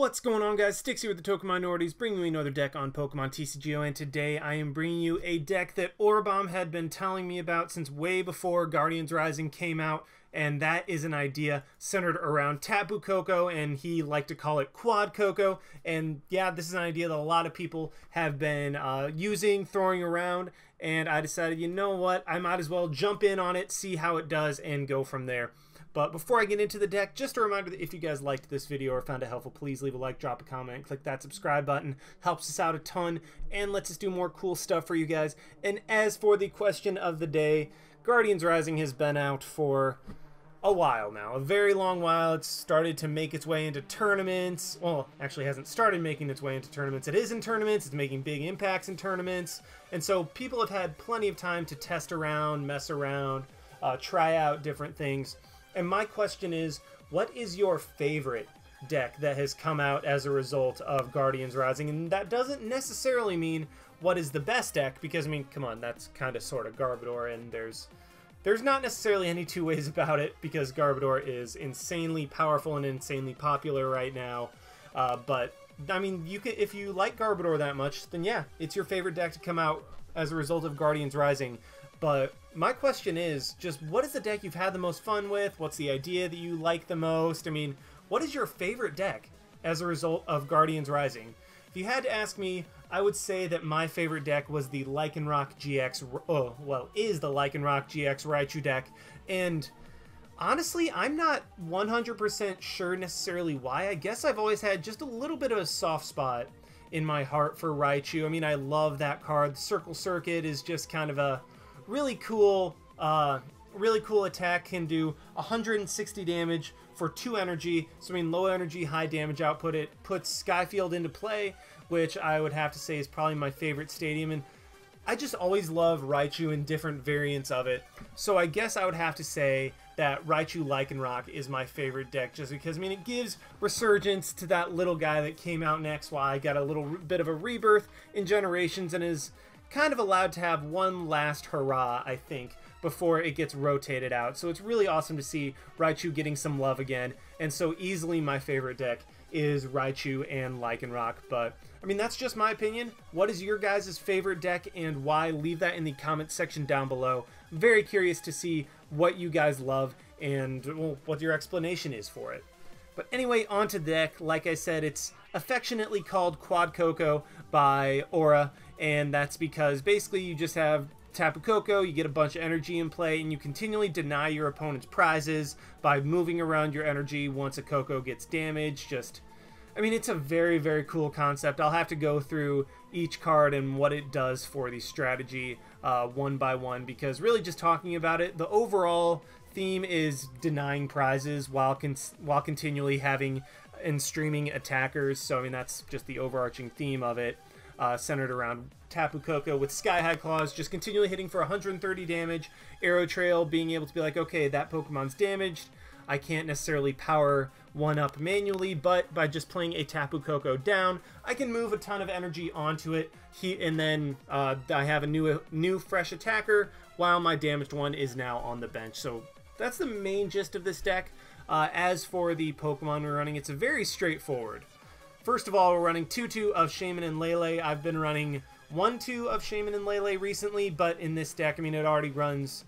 What's going on, guys? Sticks here with the Token Minorities, bringing you another deck on Pokemon TCGO, and today I am bringing you a deck that Orabomb had been telling me about since way before Guardians Rising came out, and that is an idea centered around Tapu Koko, and he liked to call it Quad Koko, and yeah, this is an idea that a lot of people have been using, throwing around, and I decided, you know what, I might as well jump in on it, see how it does, and go from there. But before I get into the deck, just a reminder that if you guys liked this video or found it helpful, please leave a like, drop a comment, click that subscribe button. Helps us out a ton and lets us do more cool stuff for you guys. And as for the question of the day, Guardians Rising has been out for a while now, a very long while. It's started to make its way into tournaments. Well, actually hasn't started making its way into tournaments. It is in tournaments. It's making big impacts in tournaments. And so people have had plenty of time to test around, mess around, try out different things. And my question is, what is your favorite deck that has come out as a result of Guardians Rising? And that doesn't necessarily mean what is the best deck, because, I mean, come on, that's kind of sort of Garbodor, and there's not necessarily any two ways about it, because Garbodor is insanely powerful and insanely popular right now. But, I mean, you can, if you like Garbodor that much, then yeah, it's your favorite deck to come out as a result of Guardians Rising. But my question is, just what is the deck you've had the most fun with? What's the idea that you like the most? I mean, what is your favorite deck as a result of Guardians Rising? If you had to ask me, I would say that my favorite deck was the Lycanroc GX, is the Lycanroc GX Raichu deck. And honestly, I'm not 100% sure necessarily why. I guess I've always had just a little bit of a soft spot in my heart for Raichu. I mean, I love that card. The Circle Circuit is just kind of a really cool attack. Can do 160 damage for 2 energy. So I mean, low energy, high damage output. It puts Skyfield into play, which I would have to say is probably my favorite stadium. And I just always love Raichu in different variants of it. So I guess I would have to say that Raichu Lycanroc is my favorite deck, just because, I mean, it gives resurgence to that little guy that came out in XY, got a little bit of a rebirth in Generations, and is kind of allowed to have one last hurrah, I think, before it gets rotated out. So it's really awesome to see Raichu getting some love again, and so easily my favorite deck is Raichu and Lycanroc. But I mean, that's just my opinion. What is your guys' favorite deck and why? Leave that in the comment section down below. I'm very curious to see what you guys love and, well, what your explanation is for it. But anyway, on to the deck. Like I said, it's affectionately called Quad Koko by Aura, and that's because basically you just have Tapu Koko, you get a bunch of energy in play, and you continually deny your opponent's prizes by moving around your energy once a Koko gets damaged. I mean, it's a very, very cool concept. I'll have to go through each card and what it does for the strategy one by one, because really just talking about it, the overall theme is denying prizes while continually having and streaming attackers. So I mean, that's just the overarching theme of it, centered around Tapu Koko with Sky High Claws, just continually hitting for 130 damage. Arrow Trail being able to be like, okay, that Pokemon's damaged, I can't necessarily power one up manually, but by just playing a Tapu Koko down, I can move a ton of energy onto it, and then I have a new fresh attacker while my damaged one is now on the bench. So that's the main gist of this deck. As for the Pokemon we're running, it's very straightforward. First of all, we're running 2-2 of Shaymin and Lele. I've been running 1-2 of Shaymin and Lele recently, but in this deck, I mean, it already runs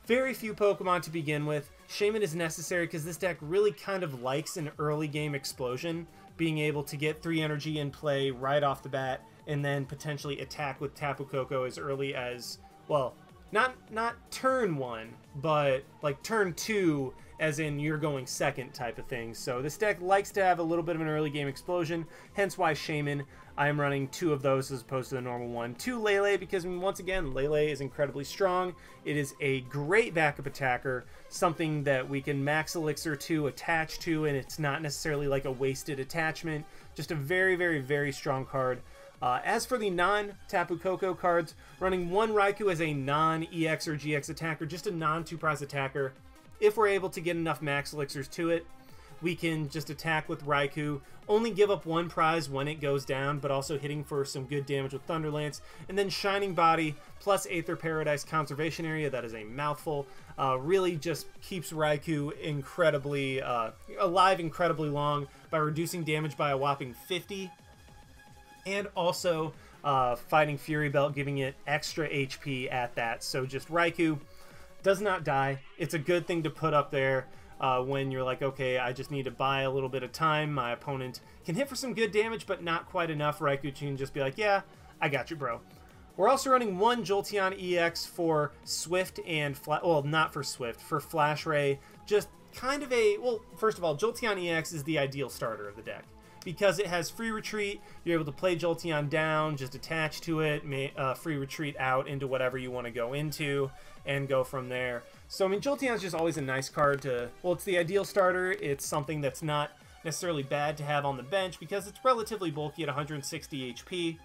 very few Pokemon to begin with. Shaymin is necessary because this deck really kind of likes an early game explosion, being able to get 3 energy in play right off the bat, and then potentially attack with Tapu Koko as early as, well, not turn 1, but like turn 2, as in you're going second type of thing. So this deck likes to have a little bit of an early game explosion, hence why Shaymin, I'm running 2 of those as opposed to the normal one. 2 Lele, because once again, Lele is incredibly strong. It is a great backup attacker, something that we can Max Elixir to attach to, and it's not necessarily like a wasted attachment. Just a very, very, very strong card. As for the non-Tapu Koko cards, running 1 Raikou as a non-EX or GX attacker, just a non-2-prize attacker. If we're able to get enough Max Elixirs to it, we can just attack with Raikou, only give up one prize when it goes down, but also hitting for some good damage with Thunder Lance, and then Shining Body plus Aether Paradise Conservation Area, that is a mouthful, really just keeps Raikou incredibly alive incredibly long by reducing damage by a whopping 50, and also fighting Fury Belt, giving it extra HP at that. So just Raikou does not die. It's a good thing to put up there when you're like, okay, I just need to buy a little bit of time. My opponent can hit for some good damage, but not quite enough. Raikou can just be like, yeah, I got you, bro. We're also running one Jolteon-EX for Swift and well, not for Swift, for Flash Ray. Just kind of a, well, first of all, Jolteon-EX is the ideal starter of the deck. Because it has free retreat, you're able to play Jolteon down, just attach to it, free retreat out into whatever you want to go into, and go from there. So, I mean, Jolteon is just always a nice card to, well, it's the ideal starter. It's something that's not necessarily bad to have on the bench because it's relatively bulky at 160 HP.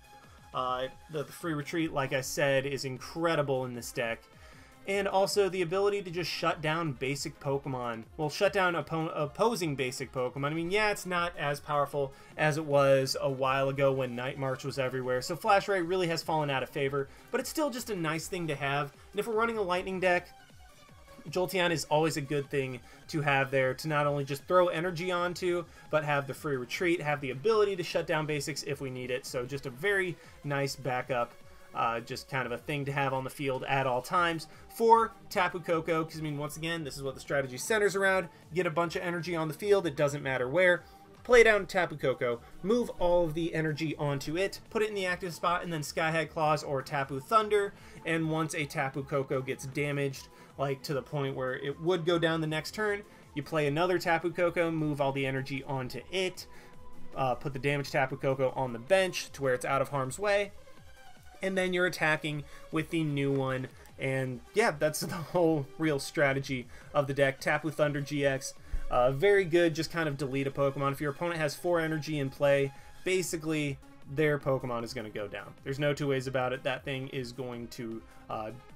The free retreat, like I said, is incredible in this deck. And also the ability to just shut down basic Pokemon. Well, shut down opposing basic Pokemon. I mean, yeah, it's not as powerful as it was a while ago when Night March was everywhere. So Flash Ray really has fallen out of favor, but it's still just a nice thing to have. And if we're running a Lightning deck, Jolteon is always a good thing to have there to not only just throw energy onto, but have the free retreat, have the ability to shut down basics if we need it. So just a very nice backup. Just kind of a thing to have on the field at all times for Tapu Koko, because, I mean, once again, this is what the strategy centers around. Get a bunch of energy on the field, it doesn't matter where. Play down Tapu Koko, move all of the energy onto it, put it in the active spot, and then Skyhead Claws or Tapu Thunder. And once a Tapu Koko gets damaged, like to the point where it would go down the next turn, you play another Tapu Koko, move all the energy onto it, put the damaged Tapu Koko on the bench to where it's out of harm's way. And then you're attacking with the new one, and yeah, that's the whole real strategy of the deck. Tapu Thunder GX, very good, just kind of delete a Pokemon. If your opponent has 4 energy in play, basically their Pokemon is going to go down. There's no two ways about it. That thing is going to,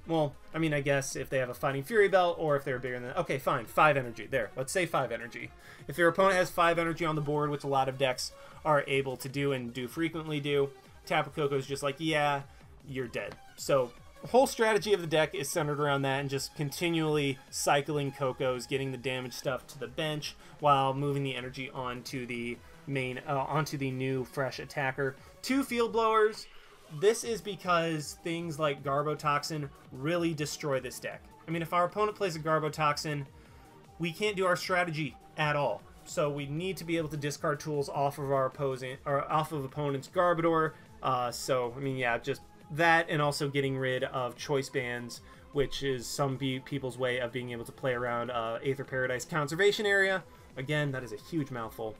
well, I mean, I guess if they have a Fighting Fury Belt, or if they're bigger than, okay, fine, 5 energy, there, let's say 5 energy. If your opponent has 5 energy on the board, which a lot of decks are able to do and do frequently do, Tapu Koko is just like, yeah, you're dead. So the whole strategy of the deck is centered around that and just continually cycling Kokos, getting the damage stuff to the bench while moving the energy onto the main, onto the new fresh attacker. 2 Field Blowers. This is because things like Garbotoxin really destroy this deck. I mean, if our opponent plays a Garbotoxin, we can't do our strategy at all. So we need to be able to discard tools off of our opposing, or off of opponent's Garbodor. So I mean, yeah, just that, and also getting rid of choice bands, which is some people's way of being able to play around Aether Paradise Conservation Area. Again, that is a huge mouthful.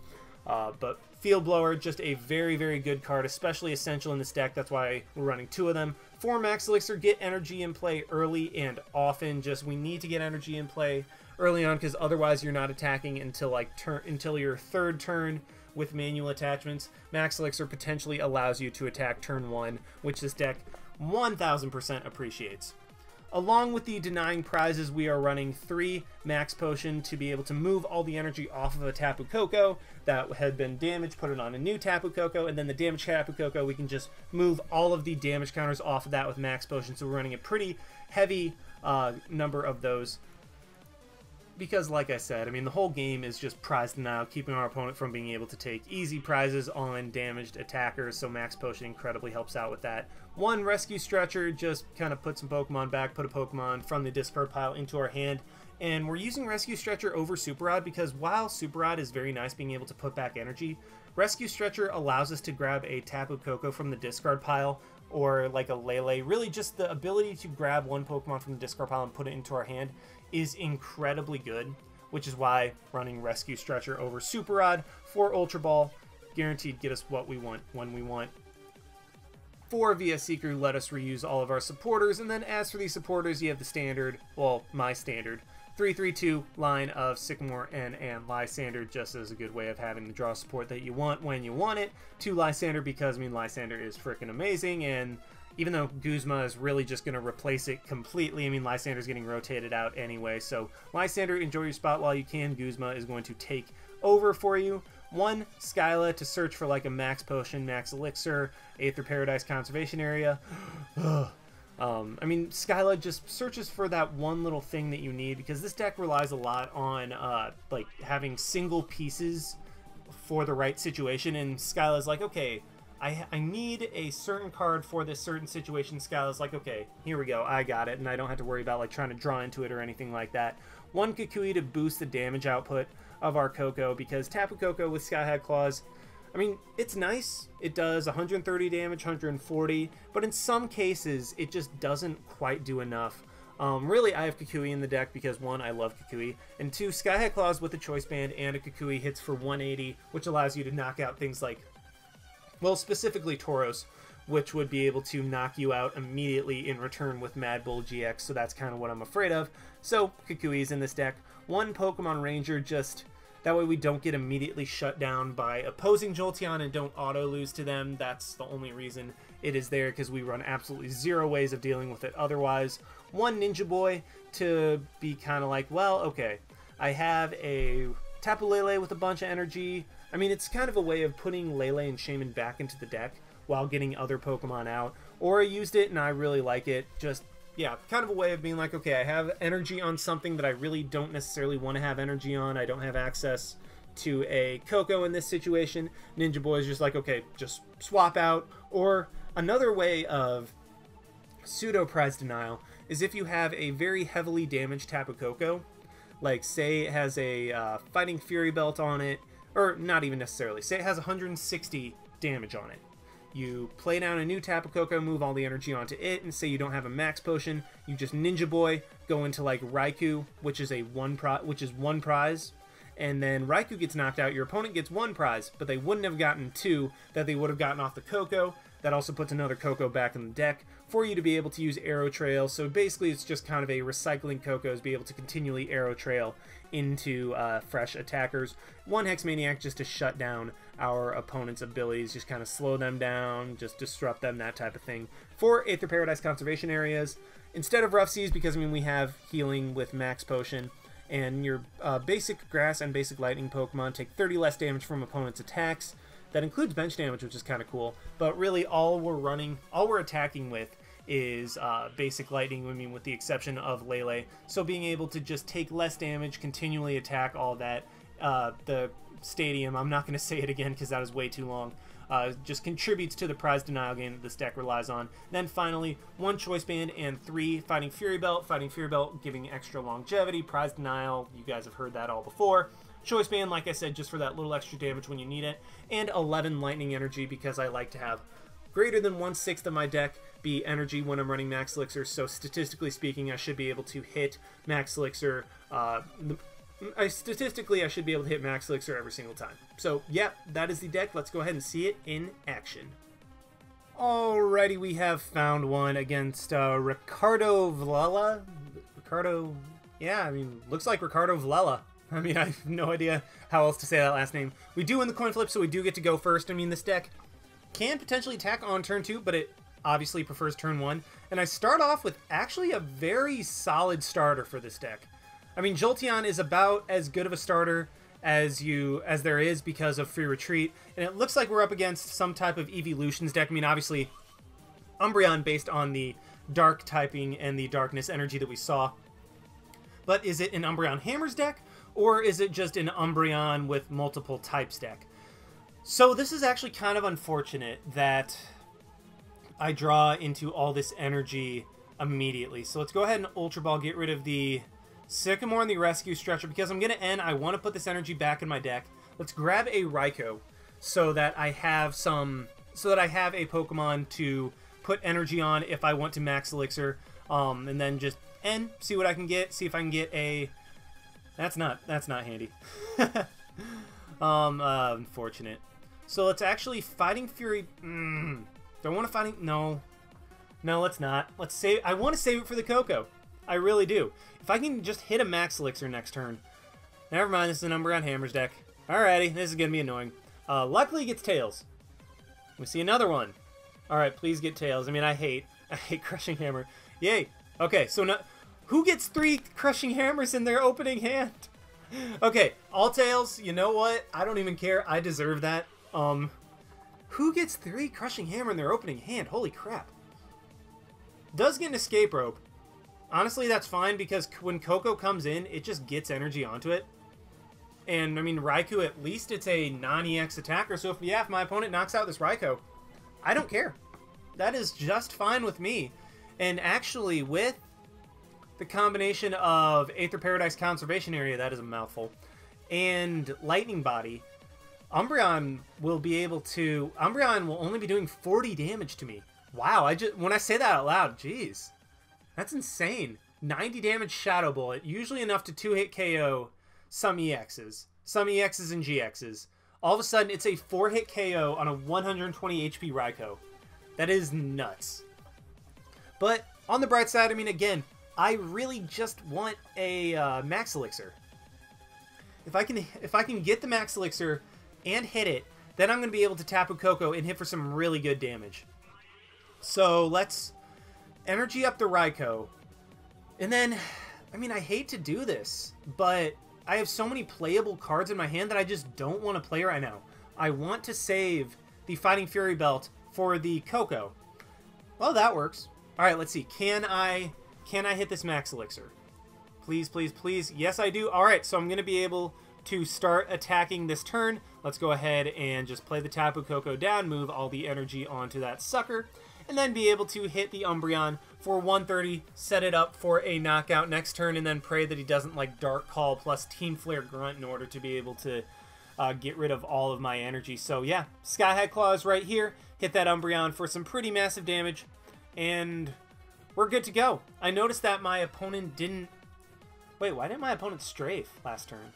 But Field Blower, just a very, very good card, especially essential in this deck. That's why we're running 2 of them. 4 Max Elixir, get energy in play early and often. Just, we need to get energy in play early on, because otherwise you're not attacking until like until your 3rd turn with manual attachments. Max Elixir potentially allows you to attack turn 1, which this deck 1000% appreciates. Along with the denying prizes, we are running 3 Max Potion to be able to move all the energy off of a Tapu Koko that had been damaged, put it on a new Tapu Koko, and then the damaged Tapu Koko, we can just move all of the damage counters off of that with Max Potion. So we're running a pretty heavy number of those. Because, like I said, I mean, the whole game is just prize denial, keeping our opponent from being able to take easy prizes on damaged attackers, so Max Potion incredibly helps out with that. 1 Rescue Stretcher, just kind of put some Pokemon back, put a Pokemon from the discard pile into our hand, and we're using Rescue Stretcher over Super Rod because while Super Rod is very nice being able to put back energy, Rescue Stretcher allows us to grab a Tapu Koko from the discard pile, or like a Lele. Really just the ability to grab 1 Pokemon from the discard pile and put it into our hand is incredibly good, which is why running Rescue Stretcher over Super Rod for Ultra Ball, guaranteed get us what we want when we want. 4 via Seeker let us reuse all of our supporters, and then as for these supporters, you have the standard, well, my standard, 3-3-2 line of Sycamore and Lysandre, just as a good way of having the draw support that you want when you want it. 2 Lysandre because, I mean, Lysandre is freaking amazing, and even though Guzma is really just going to replace it completely, I mean, Lysandre's getting rotated out anyway, so Lysandre, enjoy your spot while you can. Guzma is going to take over for you. One, Skyla to search for like a Max Potion, Max Elixir, Aether Paradise Conservation Area. I mean, Skyla just searches for that one little thing that you need, because this deck relies a lot on like having single pieces for the right situation, and Skyla's like, okay, I need a certain card for this certain situation. Skyla's like, okay, here we go, I got it, and I don't have to worry about like trying to draw into it or anything like that. One Kukui to boost the damage output of our Koko, because Tapu Koko with Skyhad Claws, I mean, it's nice. It does 130 damage, 140, but in some cases, it just doesn't quite do enough. Really, I have Kukui in the deck because, one, I love Kukui, and two, Skyhad Claws with a Choice Band and a Kukui hits for 180, which allows you to knock out things like, well, specifically Tauros, which would be able to knock you out immediately in return with Mad Bull GX, so that's kind of what I'm afraid of. So, Kukui's in this deck. One Pokemon Ranger, just that way we don't get immediately shut down by opposing Jolteon and don't auto-lose to them. That's the only reason it is there, because we run absolutely zero ways of dealing with it otherwise. One Ninja Boy to be kind of like, well, okay, I have a Tapu Lele with a bunch of energy. I mean, it's kind of a way of putting Lele and Shaymin back into the deck while getting other Pokemon out. Or I used it and I really like it. Just, yeah, kind of a way of being like, okay, I have energy on something that I really don't necessarily want to have energy on. I don't have access to a Koko in this situation. Ninja Boy is just like, okay, just swap out. Or another way of pseudo prize denial is if you have a very heavily damaged Tapu Koko, like say it has a Fighting Fury Belt on it, or not even necessarily, say it has 160 damage on it. You play down a new Tapu Koko, move all the energy onto it, and say you don't have a Max Potion, you just Ninja Boy, go into like Raikou, which is one prize, and then Raikou gets knocked out, your opponent gets one prize, but they wouldn't have gotten two that they would have gotten off the Koko. That also puts another Koko back in the deck for you to be able to use Arrow Trail. So basically it's just kind of a recycling Kokos, be able to continually Arrow Trail into fresh attackers. One Hex Maniac just to shut down our opponent's abilities, just kind of slow them down, just disrupt them, that type of thing. For Aether Paradise Conservation Areas, instead of Rough Seas, because I mean we have healing with Max Potion, and your basic Grass and basic Lightning Pokemon take 30 less damage from opponent's attacks. That includes bench damage, which is kind of cool, but really all we're attacking with is basic lightning, I mean with the exception of Lele. So being able to just take less damage, continually attack all that, the stadium, I'm not going to say it again because that is way too long, just contributes to the prize denial game that this deck relies on. Then finally, one Choice Band and three Fighting Fury Belt. Fighting Fury Belt giving extra longevity, prize denial, you guys have heard that all before. Choice Band, like I said, just for that little extra damage when you need it. And 11 Lightning Energy, because I like to have greater than 1/6 of my deck be energy when I'm running Max Elixir. So statistically speaking, I should be able to hit Max Elixir. Statistically, I should be able to hit Max Elixir every single time. So yeah, that is the deck. Let's go ahead and see it in action. Alrighty, we have found one against Ricardo Vlela. Ricardo, yeah, I mean, looks like Ricardo Vlela. I mean, I have no idea how else to say that last name. We do win the coin flip, so we do get to go first. I mean, this deck can potentially attack on turn 2, but it obviously prefers turn 1. And I start off with actually a very solid starter for this deck. I mean, Jolteon is about as good of a starter as there is because of Free Retreat. And it looks like we're up against some type of Evolutions deck. I mean, obviously, Umbreon based on the Dark typing and the Darkness energy that we saw. But is it an Umbreon Hammers deck? Or is it just an Umbreon with multiple types deck? So this is actually kind of unfortunate that I draw into all this energy immediately. So let's go ahead and Ultra Ball, get rid of the Sycamore and the Rescue Stretcher, because I'm going to end. I want to put this energy back in my deck. Let's grab a Raikou so that I have a Pokemon to put energy on if I want to Max Elixir. And then just end, see what I can get, see if I can get a... That's not handy. Unfortunate. So let's actually Fighting Fury. Do I want to Fighting? No, let's not. Let's save. I want to save it for the Koko. I really do. If I can just hit a Max Elixir next turn. Never mind. This is an Umbreon Hammers deck. Alrighty, this is gonna be annoying. Luckily, it gets Tails. We see another one. All right, please get Tails. I mean, I hate Crushing Hammer. Yay. Okay, so now. Who gets 3 Crushing Hammers in their opening hand? Okay, all tails, you know what? I don't even care. I deserve that. Who gets 3 Crushing Hammer in their opening hand? Holy crap. Does get an Escape Rope. Honestly, that's fine because when Koko comes in, it just gets energy onto it. And, I mean, Raikou, at least it's a non-EX attacker. So, if my opponent knocks out this Raikou, I don't care. That is just fine with me. And actually, with the combination of Aether Paradise Conservation Area, that is a mouthful, and Lightning Body, Umbreon will only be doing 40 damage to me. Wow, when I say that out loud, jeez. That's insane. 90 damage Shadow Bullet, usually enough to 2-hit KO some EXs. Some EXs and GXs. All of a sudden, it's a 4-hit KO on a 120 HP Raikou. That is nuts. But, on the bright side, I mean, again, I really just want a Max Elixir. If I can get the Max Elixir and hit it, then I'm going to be able to Tapu Koko and hit for some really good damage. So, let's energy up the Raikou. And then, I mean, I hate to do this, but I have so many playable cards in my hand that I just don't want to play right now. I want to save the Fighting Fury Belt for the Koko. Well, that works. Alright, let's see. Can I hit this Max Elixir? Please, please, please. Yes, I do. Alright, so I'm going to be able to start attacking this turn. Let's go ahead and just play the Tapu Koko down, move all the energy onto that sucker, and then be able to hit the Umbreon for 130, set it up for a knockout next turn, and then pray that he doesn't like Dark Call plus Team Flare Grunt in order to be able to get rid of all of my energy. So yeah, Sky High Claws right here, hit that Umbreon for some pretty massive damage, and we're good to go. I noticed that my opponent didn't... Wait, why didn't my opponent strafe last turn?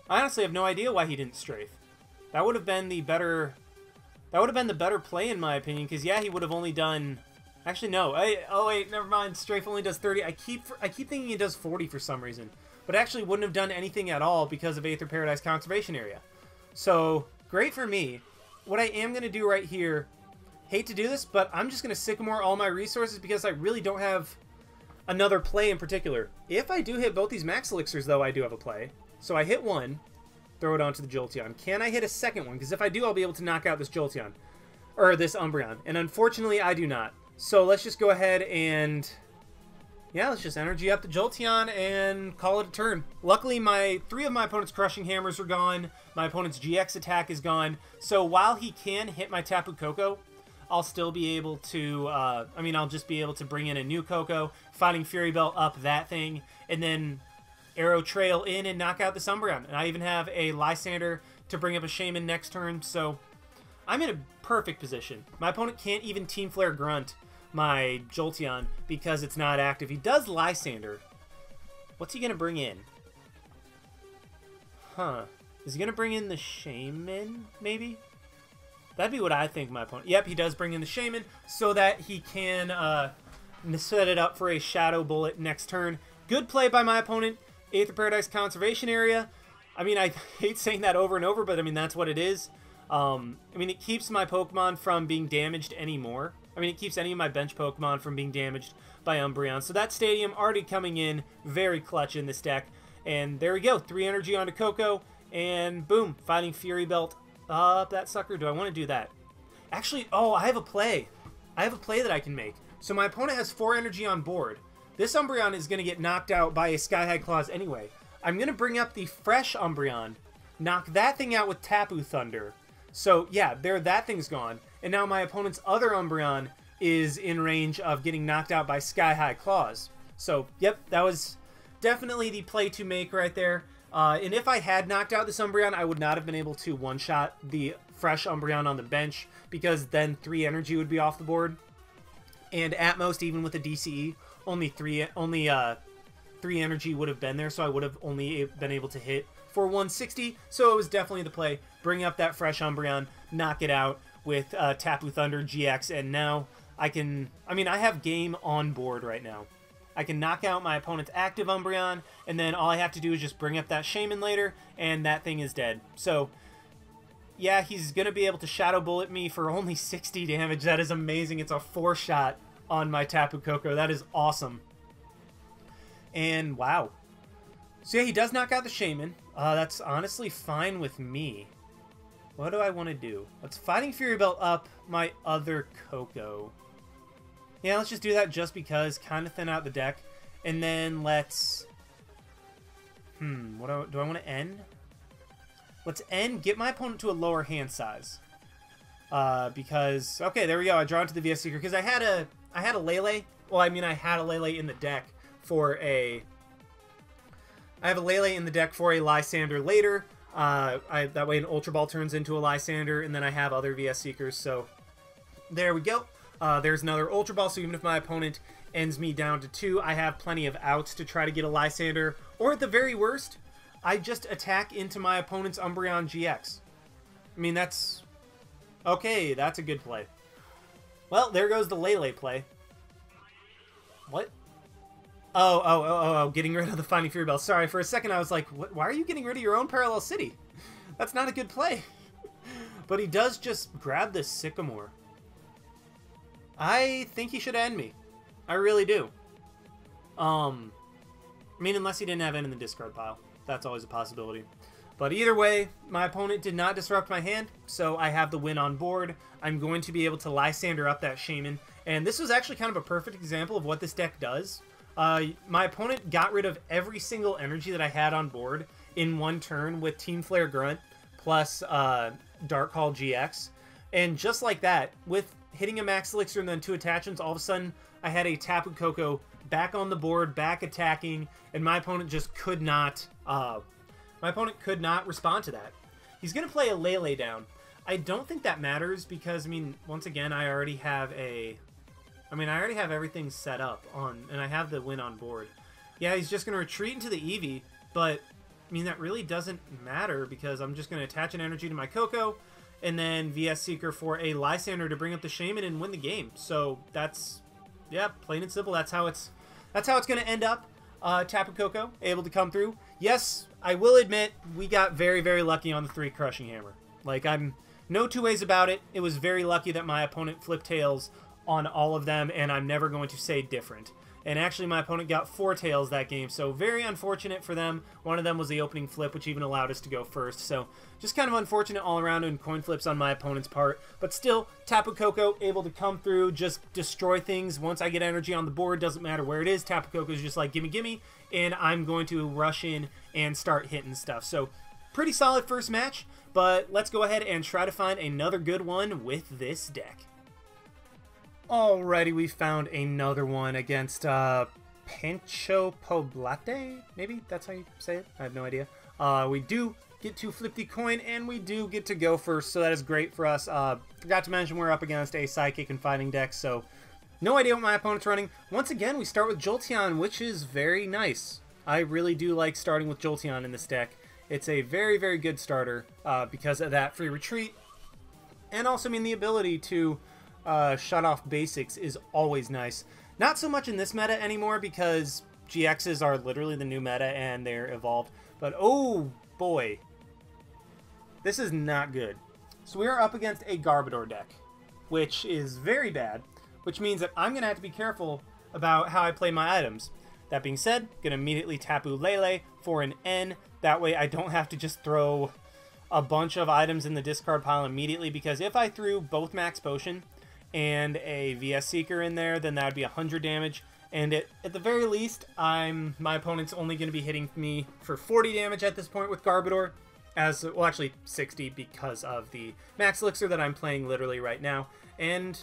I honestly have no idea why he didn't strafe. That would have been the better... That would have been the better play in my opinion, because yeah, he would have only done... Actually, no. Oh wait, never mind. Strafe only does 30. I keep thinking he does 40 for some reason, but actually wouldn't have done anything at all because of Aether Paradise Conservation Area. So great for me. What I am gonna do right here, hate to do this, but I'm just gonna Sycamore all my resources because I really don't have another play in particular. If I do hit both these Max Elixirs, though, I do have a play. So I hit one, throw it onto the Jolteon. Can I hit a second one? Because if I do, I'll be able to knock out this Jolteon, or this Umbreon. And unfortunately, I do not. So let's just go ahead and, yeah, let's just energy up the Jolteon and call it a turn. Luckily, 3 of my opponent's Crushing Hammers are gone. My opponent's GX attack is gone. So while he can hit my Tapu Koko, I'll still be able to, I'll just be able to bring in a new Koko, Fighting Fury Belt up that thing, and then Arrow Trail in and knock out this Umbreon. And I even have a Lysandre to bring up a Shaymin next turn, so I'm in a perfect position. My opponent can't even Team Flare Grunt my Jolteon because it's not active. He does Lysandre. What's he going to bring in? Huh. Is he going to bring in the Shaymin, maybe? That'd be what I think my opponent... Yep, he does bring in the Shaymin so that he can set it up for a Shadow Bullet next turn. Good play by my opponent. Aether Paradise Conservation Area. I mean, I hate saying that over and over, but I mean, that's what it is. It keeps my Pokemon from being damaged anymore. It keeps any of my bench Pokemon from being damaged by Umbreon. So that Stadium already coming in very clutch in this deck. And there we go. 3 energy onto Koko. And boom. Fighting Fury Belt up that sucker. Do I want to do that? Actually, oh, I have a play. I have a play that I can make. So my opponent has 4 energy on board. This Umbreon is going to get knocked out by a Sky High Claws anyway. I'm going to bring up the fresh Umbreon. Knock that thing out with Tapu Thunder. So, yeah, that thing's gone. And now my opponent's other Umbreon is in range of getting knocked out by Sky High Claws. So, yep, that was definitely the play to make right there. And if I had knocked out this Umbreon, I would not have been able to one-shot the fresh Umbreon on the bench because then 3 energy would be off the board. And at most, even with a DCE, only 3 energy would have been there, so I would have only been able to hit for 160, so it was definitely the play. Bring up that fresh Umbreon, knock it out with Tapu Thunder GX, and now I can... I have game on board right now. I can knock out my opponent's active Umbreon, and then all I have to do is just bring up that Shaymin later, and that thing is dead. So, yeah, he's going to be able to Shadow Bullet me for only 60 damage. That is amazing. It's a 4-shot on my Tapu Koko. That is awesome. And, wow. So yeah, he does knock out the Shaymin. That's honestly fine with me. What do I want to do? Let's Fighting Fury Belt up my other Koko. Yeah, let's just do that just because. Kind of thin out the deck. And then let's... what do I want to end? Let's end, get my opponent to a lower hand size. Because... Okay, there we go. I draw into the VS Seeker. Because I had a Lele. Well, I mean, I had a Lele in the deck for a... I have a Lele in the deck for a Lysandre later. That way an Ultra Ball turns into a Lysandre, and then I have other VS Seekers, so there we go. There's another Ultra Ball, so even if my opponent ends me down to 2, I have plenty of outs to try to get a Lysandre, or at the very worst, I just attack into my opponent's Umbreon GX. I mean, that's... Okay, that's a good play. Well, there goes the Lele play. What? Oh, getting rid of the Fighting Fury Bell. Sorry, for a second I was like, why are you getting rid of your own Parallel City? That's not a good play. But he does just grab this Sycamore. I think he should end me. I really do. I mean, unless he didn't have N in the discard pile. That's always a possibility. But either way, my opponent did not disrupt my hand, so I have the win on board. I'm going to be able to Lysandre up that Shaymin. And this was actually kind of a perfect example of what this deck does. My opponent got rid of every single energy that I had on board in one turn with Team Flare Grunt plus Dark Hall GX. And just like that, with hitting a Max Elixir and then 2 attachments, all of a sudden I had a Tapu Koko back on the board, back attacking, and my opponent just could not... my opponent could not respond to that. He's going to play a Lele down. I don't think that matters because, I mean, once again, I already have everything set up on, and I have the win on board. Yeah, he's just going to retreat into the Eevee, but, I mean, that really doesn't matter because I'm just going to attach an energy to my Koko, and then VS Seeker for a Lysandre to bring up the Shaymin and win the game. So that's, yeah, plain and simple. That's how it's going to end up. Tapu Koko able to come through. Yes, I will admit we got very, very lucky on the 3 Crushing Hammer. Like, I'm no two ways about it. It was very lucky that my opponent flipped tails on all of them, and I'm never going to say different. And actually, my opponent got 4 tails that game, so very unfortunate for them. One of them was the opening flip, which even allowed us to go first. So just kind of unfortunate all around and coin flips on my opponent's part. But still, Tapu Koko able to come through, just destroy things. Once I get energy on the board, doesn't matter where it is. Tapu Koko is just like, gimme, gimme, and I'm going to rush in and start hitting stuff. So pretty solid first match, but let's go ahead and try to find another good one with this deck. Alrighty, we found another one against Pancho Poblete? Maybe that's how you say it? I have no idea. We do get to flip the coin, and we do get to go first, so that is great for us. Forgot to mention we're up against a Psychic and Fighting deck, so no idea what my opponent's running. Once again, we start with Jolteon, which is very nice. I really do like starting with Jolteon in this deck. It's a very, very good starter because of that free retreat, and also, I mean, the ability to... shut off basics is always nice. Not so much in this meta anymore because GXs are literally the new meta and they're evolved. But oh boy, this is not good. So we are up against a Garbodor deck, which is very bad, which means that I'm going to have to be careful about how I play my items. That being said, going to immediately Tapu Lele for an N. That way I don't have to just throw a bunch of items in the discard pile immediately, because if I threw both Max Potion and a VS Seeker in there, then that would be 100 damage. And at the very least, my opponent's only going to be hitting me for 40 damage at this point with Garbodor. Well, actually 60 because of the Max Elixir that I'm playing literally right now. And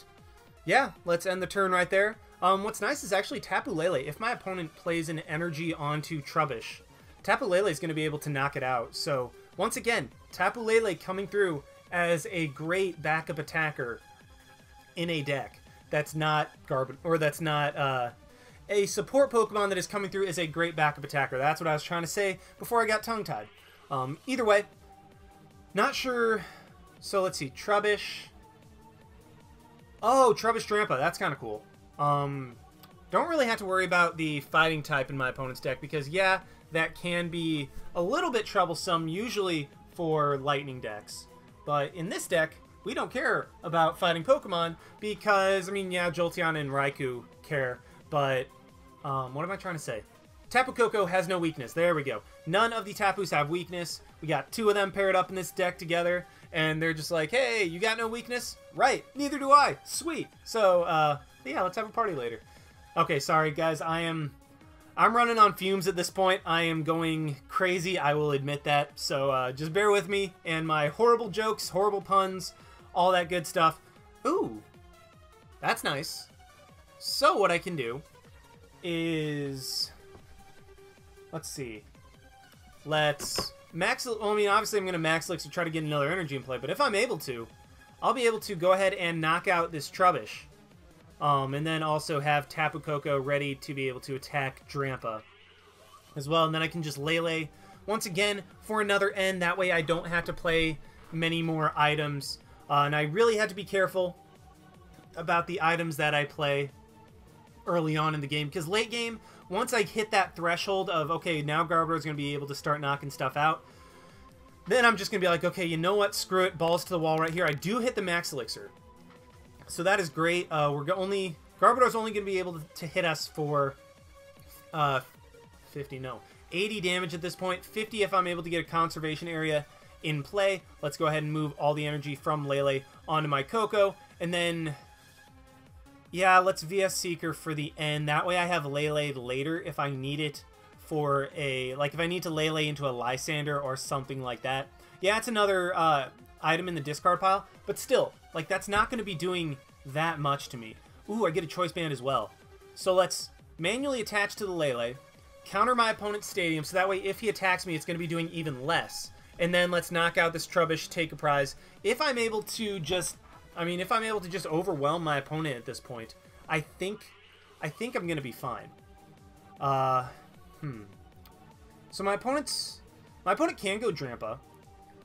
yeah, let's end the turn right there. What's nice is actually Tapu Lele. If my opponent plays an energy onto Trubbish, Tapu Lele is going to be able to knock it out. So once again, Tapu Lele coming through as a great backup attacker in a deck that's not Garbodor, or that's not a support Pokemon that is coming through as a great backup attacker. That's what I was trying to say before I got tongue-tied. Either way, not sure. So let's see, Trubbish. Oh, Trubbish Drampa, that's kind of cool. Don't really have to worry about the fighting type in my opponent's deck because, yeah, that can be a little bit troublesome, usually for lightning decks. But in this deck, we don't care about fighting Pokemon because, I mean, yeah, Jolteon and Raikou care, but what am I trying to say? Tapu Koko has no weakness. There we go. None of the Tapus have weakness. We got 2 of them paired up in this deck together, and they're just like, hey, you got no weakness? Right, neither do I. Sweet. So, yeah, let's have a party later. Okay, sorry, guys. I'm running on fumes at this point. I am going crazy. I will admit that. So, just bear with me and my horrible jokes, horrible puns, all that good stuff. Ooh, that's nice. So, what I can do is... Let's see. Let's max... Well, I mean, obviously I'm going to Max Elixir to try to get another energy in play, but if I'm able to, I'll be able to go ahead and knock out this Trubbish. And then also have Tapu Koko ready to be able to attack Drampa as well. And then I can just Lele once again for another end. That way I don't have to play many more items. And I really had to be careful about the items that I play early on in the game, because late game, once I hit that threshold of, okay, now Garbore's going to be able to start knocking stuff out, then I'm just going to be like, okay, you know what, screw it, balls to the wall right here. I do hit the Max Elixir, so that is great. Garbore's only going to be able to hit us for 80 damage at this point, 50 if I'm able to get a conservation area in play. Let's go ahead and move all the energy from Lele onto my Koko, and then... yeah, let's VS Seeker for the end. That way I have Lele later if I need it for a... like, if I need to Lele into a Lysandre or something like that. Yeah, it's another item in the discard pile. But still, like, that's not going to be doing that much to me. Ooh, I get a Choice Band as well. So let's manually attach to the Lele, counter my opponent's Stadium, so that way if he attacks me, it's going to be doing even less. And then let's knock out this Trubbish, take a prize. If I'm able to just... I mean, if I'm able to just overwhelm my opponent at this point, I think I'm going to be fine. So my opponent can go Drampa.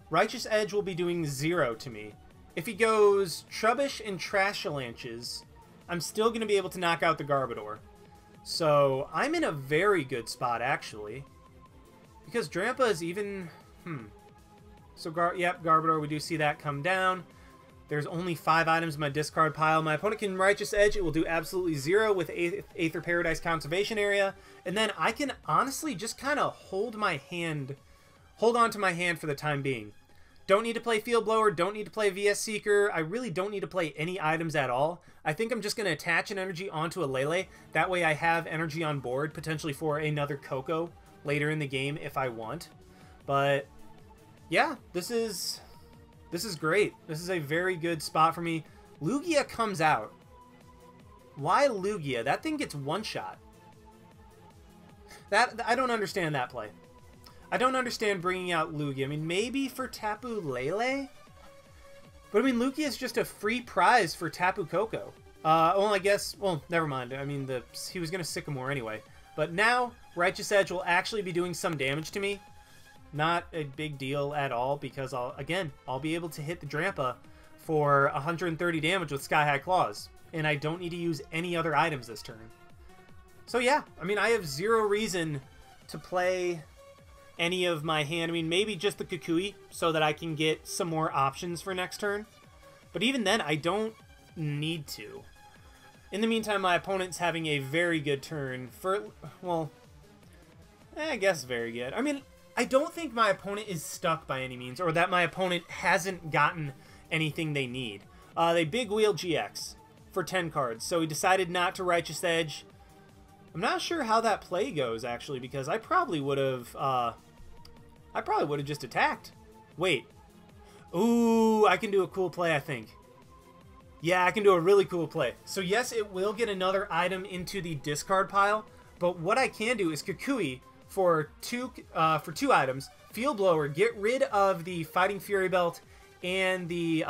Righteous Edge will be doing 0 to me. If he goes Trubbish and Trashalanches, I'm still going to be able to knock out the Garbodor. So I'm in a very good spot, actually. Because Drampa is even... So, yep, Garbodor, we do see that come down. There's only 5 items in my discard pile. My opponent can Righteous Edge. It will do absolutely 0 with Aether Paradise Conservation Area. And then I can honestly just kind of hold on to my hand for the time being. Don't need to play Field Blower. Don't need to play VS Seeker. I really don't need to play any items at all. I think I'm just going to attach an energy onto a Lele. That way I have energy on board, potentially for another Koko later in the game if I want. But yeah, this is great. This is a very good spot for me. Lugia comes out. Why Lugia? That thing gets one-shot. I don't understand that play. I don't understand bringing out Lugia. I mean, maybe for Tapu Lele? But, I mean, Lugia is just a free prize for Tapu Koko. Well, I guess... Well, never mind. I mean, he was going to Sycamore anyway. But now, Righteous Edge will actually be doing some damage to me. Not a big deal at all, because I'll be able to hit the Drampa for 130 damage with Sky High Claws, and I don't need to use any other items this turn. So yeah, I mean, I have 0 reason to play any of my hand. I mean, maybe just the Kukui, so that I can get some more options for next turn. But even then, I don't need to. In the meantime, my opponent's having a very good turn for, well, I guess very good. I mean, I don't think my opponent is stuck by any means, or that my opponent hasn't gotten anything they need. They Big Wheel GX for 10 cards, so he decided not to Righteous Edge. I'm not sure how that play goes, actually, because I probably would have just attacked. Wait. Ooh, I can do a cool play, I think. Yeah, I can do a really cool play. So yes, it will get another item into the discard pile, but what I can do is Kukui for two items, Field Blower, get rid of the Fighting Fury Belt and the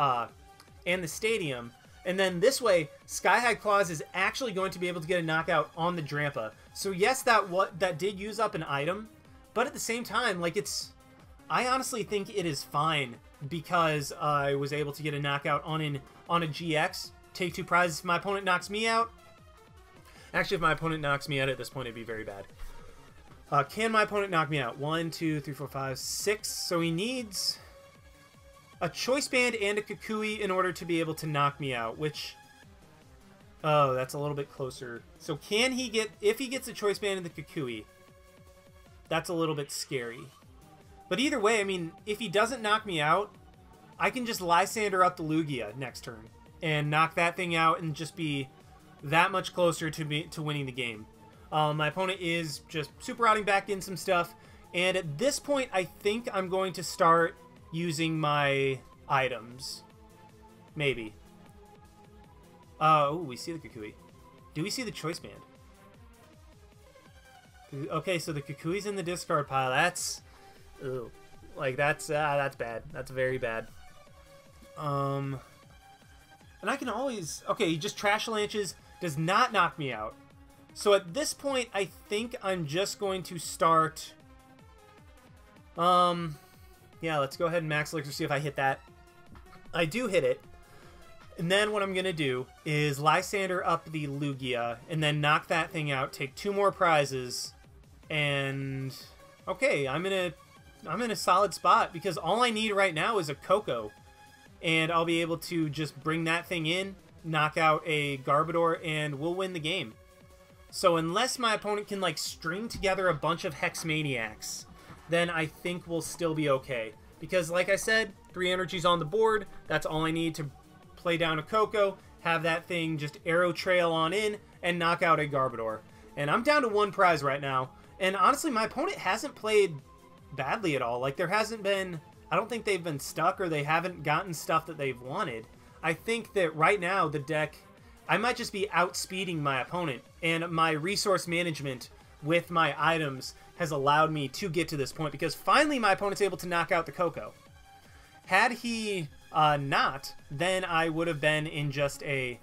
Stadium, and then this way, Sky High Claws is actually going to be able to get a knockout on the Drampa. So yes, that did use up an item, but at the same time, like, I honestly think it is fine because I was able to get a knockout on a GX, take 2 prizes if my opponent knocks me out. Actually, if my opponent knocks me out at this point, it'd be very bad. Can my opponent knock me out? 1, 2, 3, 4, 5, 6. So he needs a Choice Band and a Kukui in order to be able to knock me out, which... Oh, that's a little bit closer. So can he get... If he gets a Choice Band and the Kukui, that's a little bit scary. But either way, I mean, if he doesn't knock me out, I can just Lysandre up the Lugia next turn and knock that thing out and just be that much closer to winning the game. My opponent is just super routing back in some stuff, and at this point, I think I'm going to start using my items. Maybe. Oh, we see the Kukui. Do we see the Choice Band? Okay, so the Kukui's in the discard pile. That's... Ooh. Like, that's bad. That's very bad. And I can always... Okay, he just Trash Lanches, does not knock me out. So at this point, I think I'm just going to start... Yeah, let's go ahead and Max Elixir, see if I hit that. I do hit it. And then what I'm going to do is Lysandre up the Lugia, and then knock that thing out, take 2 more prizes, and... Okay, I'm in a solid spot, because all I need right now is a Koko. And I'll be able to just bring that thing in, knock out a Garbodor, and we'll win the game. So unless my opponent can, like, string together a bunch of Hex Maniacs, then I think we'll still be okay. Because, like I said, 3 energies on the board, that's all I need to play down a Koko, have that thing just arrow trail on in, and knock out a Garbodor. And I'm down to 1 prize right now. And honestly, my opponent hasn't played badly at all. Like, there hasn't been... I don't think they've been stuck or they haven't gotten stuff that they've wanted. I think that right now, the deck... I might just be outspeeding my opponent. And my resource management with my items has allowed me to get to this point. Because finally, my opponent's able to knock out the Koko. Had he not, then I would have been in just a...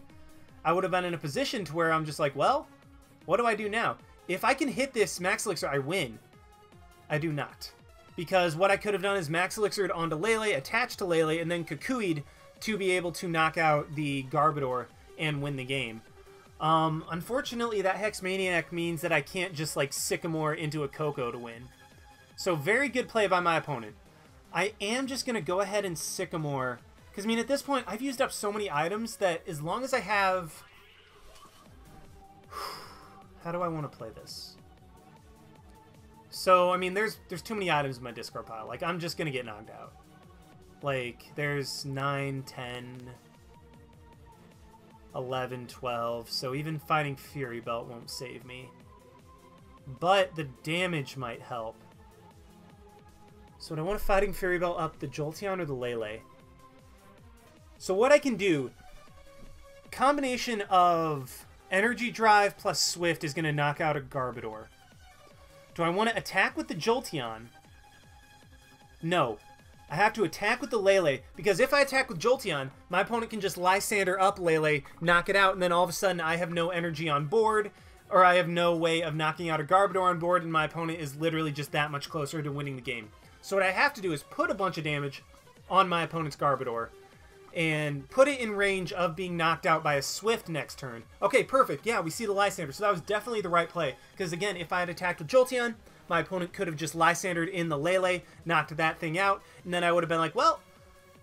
I would have been in a position to where I'm just like, well, what do I do now? If I can hit this Max Elixir, I win. I do not. Because what I could have done is Max Elixir'd onto Lele, attached to Lele, and then Kukui'd to be able to knock out the Garbodor and win the game. Unfortunately, that Hex Maniac means that I can't just, like, Sycamore into a Koko to win. So, very good play by my opponent. I am just going to go ahead and Sycamore. Because, I mean, at this point, I've used up so many items that as long as I have... How do I want to play this? So, I mean, there's too many items in my discard pile. Like, I'm just going to get knocked out. Like, there's 9, 10, 11, 12. So even fighting Fury Belt won't save me. But the damage might help. So do I want to Fighting Fury Belt up the Jolteon or the Lele? So what I can do, combination of Energy Drive plus Swift is going to knock out a Garbodor. Do I want to attack with the Jolteon? No. I have to attack with the Lele, because if I attack with Jolteon, my opponent can just Lysandre up Lele, knock it out, and then all of a sudden I have no energy on board, or I have no way of knocking out a Garbodor on board, and my opponent is literally just that much closer to winning the game. So what I have to do is put a bunch of damage on my opponent's Garbodor, and put it in range of being knocked out by a Swift next turn. Okay, perfect. Yeah, we see the Lysandre, so that was definitely the right play. Because again, if I had attacked with Jolteon, my opponent could have just Lysandred in the Lele, knocked that thing out, and then I would have been like, well,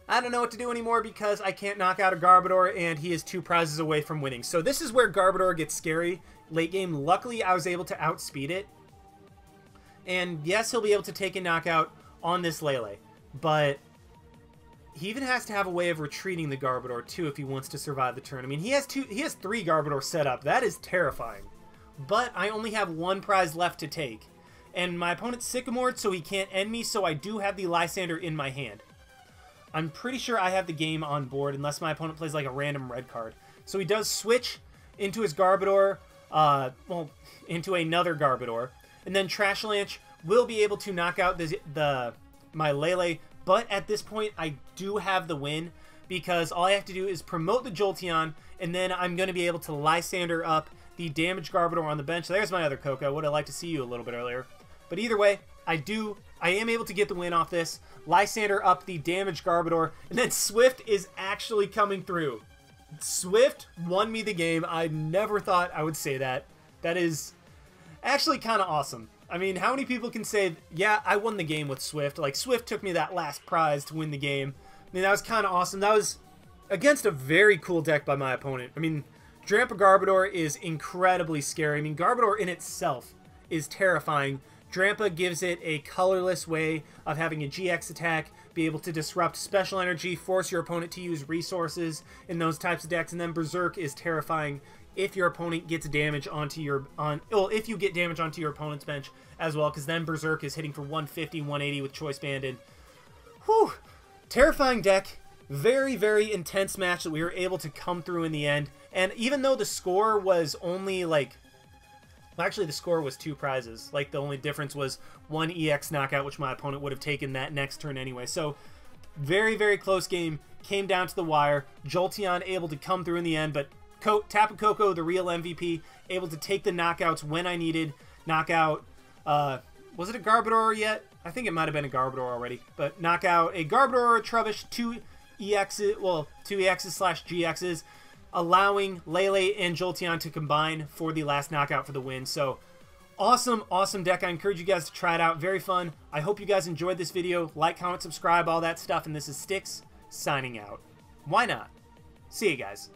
I don't know what to do anymore because I can't knock out a Garbodor, and he is 2 prizes away from winning. So this is where Garbodor gets scary late game. Luckily, I was able to outspeed it. And yes, he'll be able to take a knockout on this Lele, but he even has to have a way of retreating the Garbodor too if he wants to survive the turn. I mean, he has 3 Garbodor set up. That is terrifying. But I only have 1 prize left to take. And my opponent's Sycamored, so he can't end me, so I do have the Lysandre in my hand. I'm pretty sure I have the game on board, unless my opponent plays like a random red card. So he does switch into his Garbodor, well, into another Garbodor. And then Trash Lance will be able to knock out my Lele. But at this point, I do have the win, because all I have to do is promote the Jolteon, and then I'm going to be able to Lysandre up the damaged Garbodor on the bench. There's my other Koko. Would have liked to see you a little bit earlier. But either way, I am able to get the win off this. Lysandre up the damaged Garbodor, and then Swift is actually coming through. Swift won me the game. I never thought I would say that. That is actually kind of awesome. I mean, how many people can say, yeah, I won the game with Swift? Like, Swift took me that last prize to win the game. I mean, that was kind of awesome. That was against a very cool deck by my opponent. I mean, Drampa Garbodor is incredibly scary. I mean, Garbodor in itself is terrifying Drampa gives it a colorless way of having a GX attack, be able to disrupt special energy, force your opponent to use resources in those types of decks, and then Berserk is terrifying if your opponent gets damage onto your if you get damage onto your opponent's bench as well, because then Berserk is hitting for 150, 180 with Choice Band. And whew, terrifying deck. Very, very intense match that we were able to come through in the end. And even though the score was only like, well, actually the score was 2 prizes. Like, the only difference was 1 EX knockout, which my opponent would have taken that next turn anyway. So very, very close game. Came down to the wire. Jolteon able to come through in the end, but Tapu Koko, the real MVP, able to take the knockouts when I needed. Knockout, was it a Garbodor yet? I think it might have been a Garbodor already. But knockout a Garbodor, a Trubbish, 2 EXs, well, 2 EXs/GXs, allowing Lele and Jolteon to combine for the last knockout for the win. So awesome, awesome deck. I encourage you guys to try it out. Very fun. I hope you guys enjoyed this video. Like, comment, subscribe, all that stuff. And this is Styx signing out. Why not? See you guys.